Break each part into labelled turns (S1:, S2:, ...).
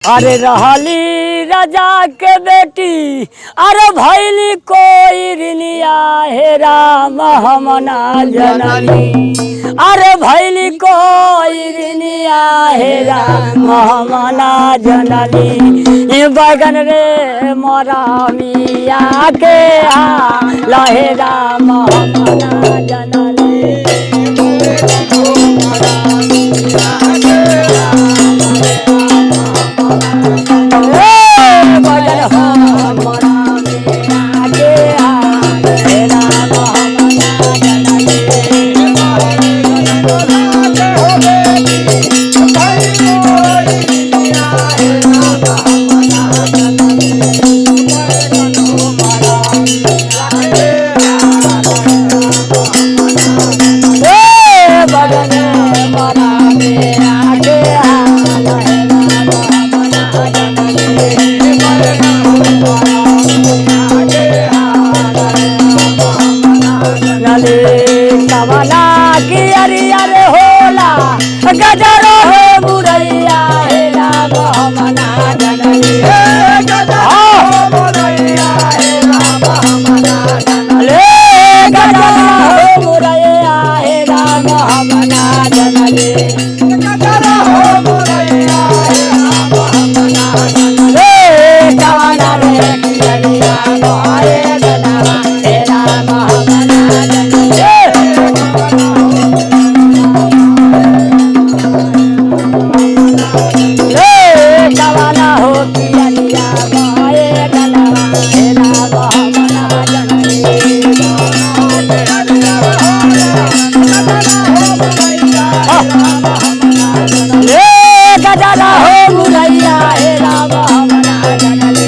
S1: अरे रहली राजा के बेटी अरे भैली कोई रिनिया हे राम हम ना जननी। अरे भैली कोई रिनिया हे राम हम ना जननी। बैगन रे मोरा मिया के लहे राम हम ना जननी। गजरो हो मुरैया हे राम हम ना जननी। गजरो हो मुरैया हे राम हम ना जननी। गजरो हो मुरैया हे राम हम ना जननी। गजरो हो मुरैया हे राम हम ना जननी। जवाना रे किया गोरे गना हे राम हम ना जननी। गजरो हो मुरैया हे राम हम ना जननी।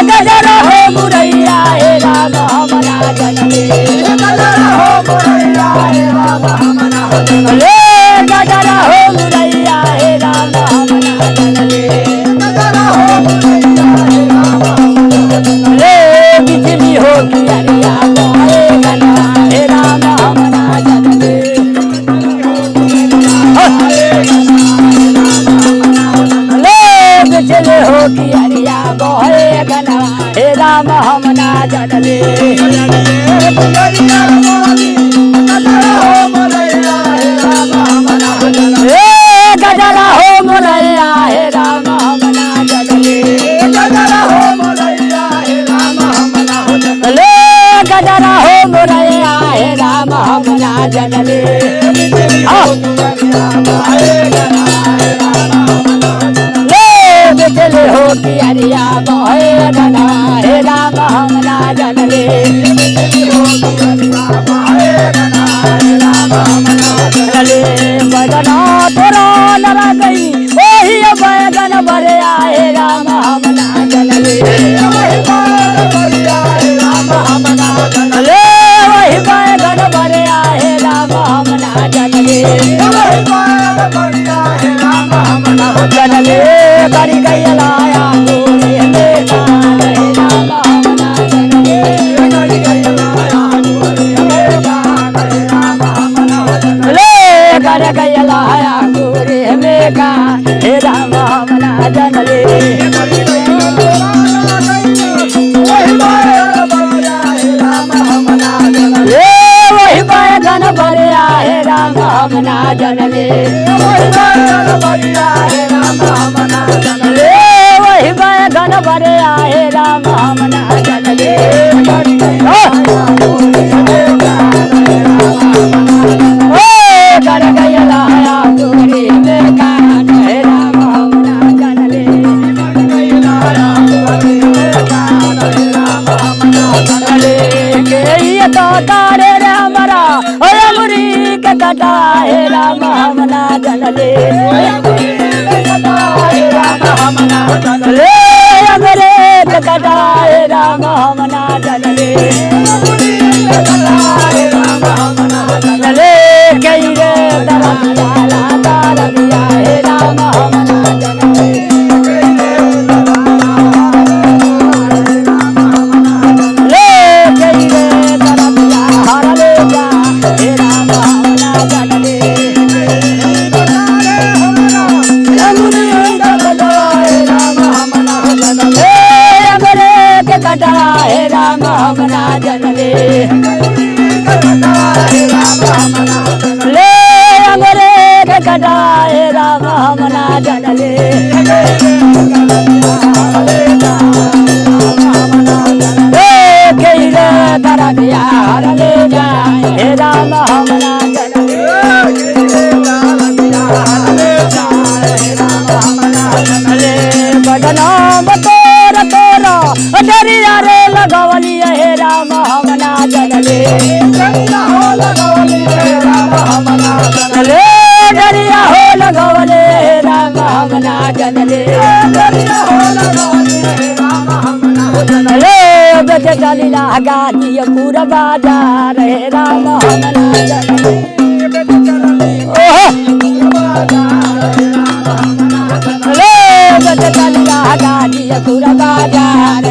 S1: गजरो हो मुरैया हे राम हम ना जननी। गजरो हो मुरैया हे राम हम ना जननी। गजरो हो मुरैया हे राम हम ना जननी। बिजली हो किया गोरे गना हे राम हम ना जननी। बिजली हो किया गोरे गना हे राम हम ना जननी। गजरा हो मुरैया हे राम हम ना जननी। गजरा हो मुरैया हे राम हम ना जननी। गजरा हो मुरैया हे राम हम ना जननी। बिजली हो किया गोरे गना हे राम हम ना जननी। बैगन तोरा लड़ा गई वही बैगन भरे आए राम हम ना जननी। वही बैगन भरे आए राम हम ना जननी। जननी करी गई लाया गोरे बेटा हे राम हम ना जननी। कर गई लाया गोरे बेटा हे राम हम ना जननी। वही बैगन भरे आए राम हम ना जननी। वही बैगन भरे आए राम हम ना जननी। कर गई लाया गोरे बेटा हे राम हम ना जननी। तो तारे रे हमारा मुरी के कटा हे राम हम ना जननी। ले अंग्रेज कटा ले कई रे दरदिया ला दरदिया हे राम हम ना जनले ले कई रे दरदिया हर ले जा हे राम हम ना जनले कटा हे राम हम ना जनले ले अंगरे के कटा हे राम हम ना जनले केरे दरदिया हर ले जा हे राम हम ना जनले बदना बतोर तोरा डरिया रे लगवली हे राम हम ना जनले डरिया हो लगवली हे राम हम ना जनले डरिया हो लगवले हे राम हम ना जनले डरिया हो लगवली हे राम हम ना जनले बेटे चलिला गाजी पूरा बाजार हे राम हम ना जनले बेटे चलली ओह बाजार हे राम हम ना जनले बेटे चलिला गाजी पूरा बाजार